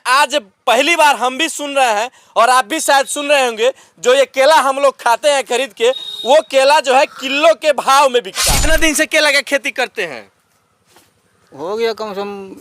आज पहली बार हम भी सुन रहे हैं और आप भी शायद सुन रहे होंगे, जो ये केला हम लोग खाते हैं खरीद के, वो केला जो है किलो के भाव में बिकता है। कितने दिन से केला का खेती करते हैं? हो गया कम से कम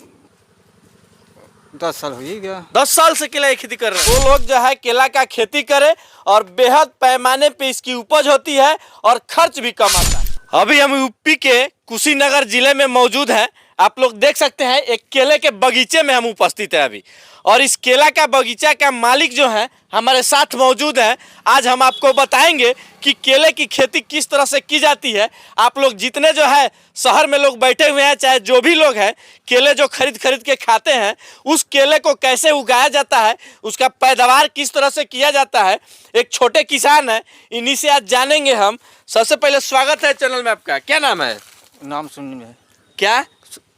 10 साल हो ही गया। 10 साल से केला की खेती कर रहे हैं। वो लोग जो है केला का खेती करे और बेहद पैमाने पे इसकी उपज होती है और खर्च भी कम आता है। अभी हम यूपी के कुशीनगर जिले में मौजूद हैं। आप लोग देख सकते हैं एक केले के बगीचे में हम उपस्थित हैं अभी, और इस केला का बगीचा का मालिक जो है हमारे साथ मौजूद है। आज हम आपको बताएंगे कि केले की खेती किस तरह से की जाती है। आप लोग जितने जो है शहर में लोग बैठे हुए हैं, चाहे जो भी लोग हैं, केले जो खरीद के खाते हैं, उस केले को कैसे उगाया जाता है, उसका पैदावार किस तरह से किया जाता है। एक छोटे किसान है, इन्हीं से आज जानेंगे हम। सबसे पहले स्वागत है चैनल में आपका। क्या नाम है? नाम सुनील है। क्या?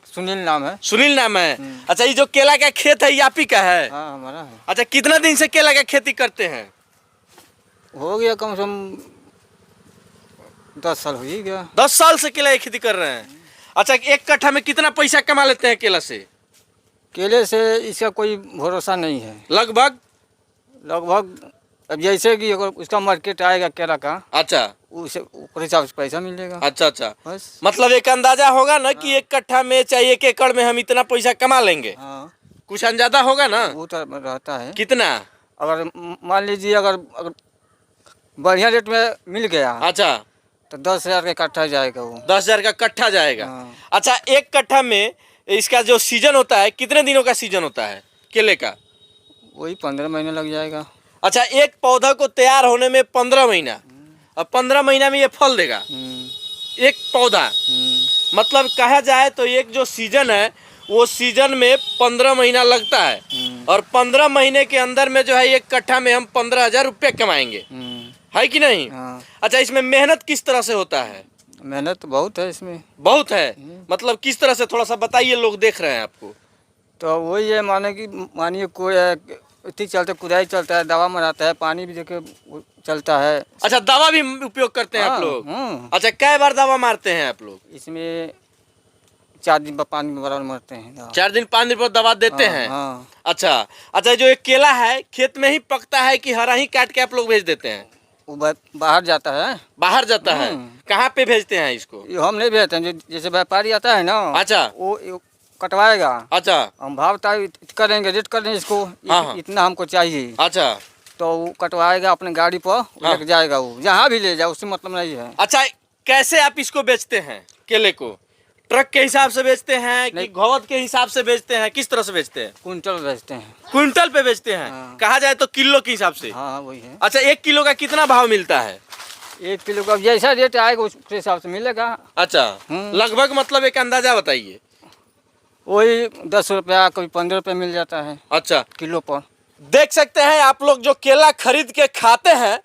सुनील नाम है। सुनील नाम है। अच्छा, ये जो केला का खेत है ये आप ही का है? हाँ, हमारा है। अच्छा, कितना दिन से केला का खेती करते हैं? हो गया कम से कम 10 साल हो ही गया। 10 साल से केला की खेती कर रहे हैं। अच्छा, एक कट्ठा में कितना पैसा कमा लेते हैं केला से? केले से इसका कोई भरोसा नहीं है। लगभग अब जैसे कि अगर उसका मार्केट आएगा केला का, अच्छा, उसे ऊपर हिसाब से पैसा मिलेगा। अच्छा, बस। मतलब एक अंदाजा होगा ना कि एक कट्ठा में चाहे 1 एकड़ में हम इतना पैसा कमा लेंगे। हाँ, कुछ अंदाजा होगा ना? वो तो रहता है। कितना? अगर मान लीजिए अगर बढ़िया रेट में मिल गया, अच्छा, तो 10,000 का इकट्ठा जाएगा वो। 10,000 का कट्ठा जाएगा। हाँ। अच्छा, एक कट्ठा में इसका जो सीजन होता है, कितने दिनों का सीजन होता है केले का? वही 15 महीने लग जाएगा। अच्छा, एक पौधा को तैयार होने में 15 महीना, और 15 महीना में ये फल देगा एक पौधा। मतलब कहा जाए तो एक जो सीजन है वो सीजन में 15 महीना लगता है, और 15 महीने के अंदर में जो है एक कट्ठा में हम 15,000 रुपये कमाएंगे, है कि नहीं? हाँ। अच्छा, इसमें मेहनत किस तरह से होता है? मेहनत बहुत है इसमें। बहुत है। मतलब किस तरह से, थोड़ा सा बताइए, लोग देख रहे हैं आपको। तो वही है, मानिए कोई इतनी चलता, कुदाई चलता है, दवा मराता है, पानी भी देखे चलता है। अच्छा, दवा भी उपयोग करते हैं आप लोग? अच्छा, कै बार दवा मारते हैं आप लोग? इसमें 4 दिन पर पानी में बराबर मरते हैं। 4 दिन 5 दिन पर दवा देते हैं। हाँ। अच्छा, जो एक केला है खेत में ही पकता है कि हरा ही काट के आप लोग भेज देते हैं? वो बाहर जाता है। बाहर जाता है। कहाँ पे भेजते हैं इसको? ये हम नहीं भेजते हैं, जैसे व्यापारी आता है ना। अच्छा, वो कटवाएगा। अच्छा, हम भाव करेंगे, रेट करेंगे इसको। हाँ। इतना हमको चाहिए। अच्छा, तो वो कटवाएगा, अपने गाड़ी पर लेके जाएगा, वो जहाँ भी ले जाए, उससे मतलब नहीं है। अच्छा, कैसे आप इसको बेचते हैं केले को? ट्रक के हिसाब से बेचते हैं कि घौद के हिसाब से बेचते हैं? किस तरह से बेचते हैं? क्विंटल बेचते हैं। क्विंटल पे बेचते हैं। हाँ। कहा जाए तो किलो के हिसाब से। हाँ, वही है। अच्छा, 1 किलो का कितना भाव मिलता है? 1 किलो का जैसा रेट आएगा उसके हिसाब से मिलेगा। अच्छा, लगभग मतलब एक अंदाजा बताइए। वही 10 रुपया, कभी 15 रुपये मिल जाता है। अच्छा, किलो पर। देख सकते हैं आप लोग, जो केला खरीद के खाते हैं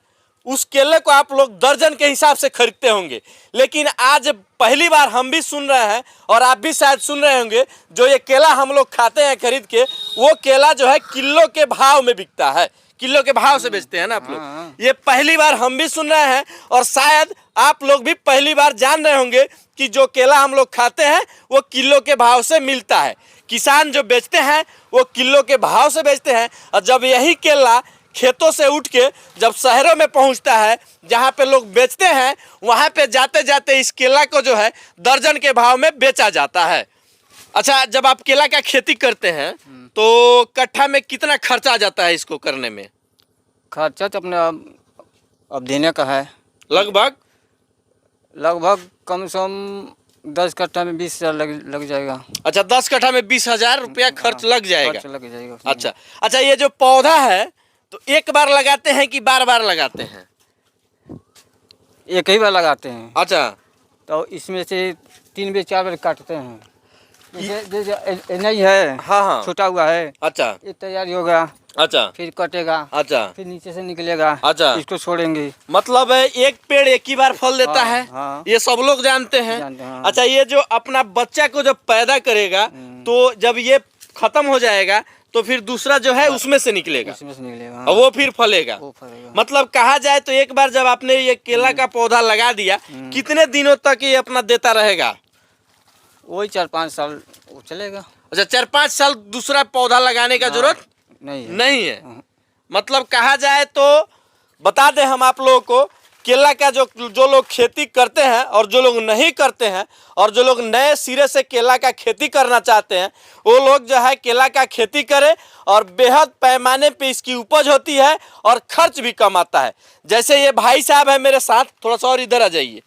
उस केले को आप लोग दर्जन के हिसाब से खरीदते होंगे, लेकिन आज पहली बार हम भी सुन रहे हैं और आप भी शायद सुन रहे होंगे, जो ये केला हम लोग खाते हैं खरीद के, वो केला जो है किलो के भाव में बिकता है। किलो के भाव से बेचते हैं ना आप लोग। ये पहली बार हम भी सुन रहे हैं और शायद आप लोग भी पहली बार जान रहे होंगे कि जो केला हम लोग खाते हैं वो किलो के भाव से मिलता है। किसान जो बेचते हैं वो किलो के भाव से बेचते हैं, और जब यही केला खेतों से उठ के जब शहरों में पहुंचता है, जहां पे लोग बेचते हैं, वहां पे जाते जाते इस केला को जो है दर्जन के भाव में बेचा जाता है। अच्छा, जब आप केला का खेती करते हैं तो कट्ठा में कितना खर्चा आ जाता है इसको करने में? खर्चा तो अपने अब देने का है। लगभग कम से कम 10 कट्ठा में 20,000 लग जाएगा। अच्छा, 10 कट्ठा में 20,000 रुपया खर्च लग जाएगा। अच्छा। अच्छा, ये जो पौधा है तो एक बार लगाते हैं कि बार बार लगाते हैं? एक ही बार लगाते हैं। अच्छा, तो इसमें से 3 बार 4 बार काटते हैं। नहीं है। हाँ, छोटा हुआ है। अच्छा, ये तैयारी होगा। अच्छा, फिर कटेगा। अच्छा, फिर नीचे से निकलेगा। अच्छा, इसको छोड़ेंगे। मतलब एक पेड़ एक ही बार फल देता है। हाँ। ये सब लोग जानते हैं। हाँ। अच्छा, ये जो अपना बच्चा को जब पैदा करेगा तो जब ये खत्म हो जाएगा तो फिर दूसरा जो है उसमें से निकलेगा। और वो फिर फलेगा। मतलब कहा जाए तो एक बार जब आपने ये केला का पौधा लगा दिया, कितने दिनों तक ये अपना देता रहेगा? वही 4-5 साल चलेगा। अच्छा, 4-5 साल दूसरा पौधा लगाने का जरूरत नहीं है। मतलब कहा जाए तो बता दें हम आप लोगों को, केला का जो लोग खेती करते हैं और जो लोग नहीं करते हैं, और जो लोग नए सिरे से केला का खेती करना चाहते हैं, वो लोग जो है केला का खेती करें और बेहद पैमाने पे इसकी उपज होती है और खर्च भी कम आता है। जैसे ये भाई साहब है मेरे साथ, थोड़ा सा और इधर आ जाइए।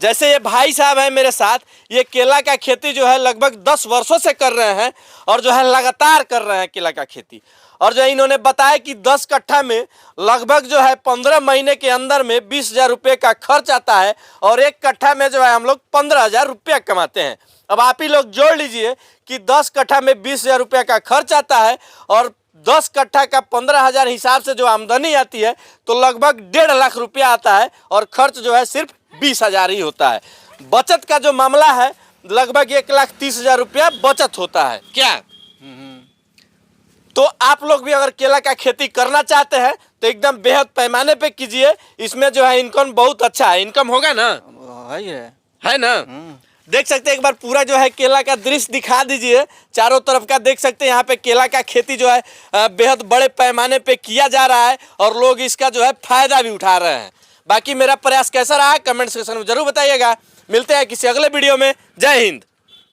जैसे ये भाई साहब है मेरे साथ, ये केला का खेती जो है लगभग 10 वर्षों से कर रहे हैं और जो है लगातार कर रहे हैं केला का खेती। और जो इन्होंने बताया कि 10 कट्ठा में लगभग जो है 15 महीने के अंदर में 20,000 रुपये का खर्च आता है और 1 कट्ठा में जो है हम लोग 15,000 रुपया कमाते हैं। अब आप ही लोग जोड़ लीजिए कि 10 कट्ठा में 20,000 रुपये का खर्च आता है और 10 कट्ठा का 15,000 हिसाब से जो आमदनी आती है तो लगभग 1.5 लाख रुपया आता है और खर्च जो है सिर्फ 20,000 ही होता है। बचत का जो मामला है लगभग 1,30,000 रुपया बचत होता है क्या? तो आप लोग भी अगर केला का खेती करना चाहते हैं तो एकदम बेहद पैमाने पे कीजिए। इसमें जो है इनकम बहुत अच्छा है, इनकम होगा ना? है ना? देख सकते हैं, एक बार पूरा जो है केला का दृश्य दिखा दीजिए। चारों तरफ का देख सकते हैं, यहाँ पे केला का खेती जो है बेहद बड़े पैमाने पे किया जा रहा है और लोग इसका जो है फायदा भी उठा रहे हैं। बाकी मेरा प्रयास कैसा रहा कमेंट सेक्शन में जरूर बताइएगा। मिलते हैं किसी अगले वीडियो में। जय हिंद।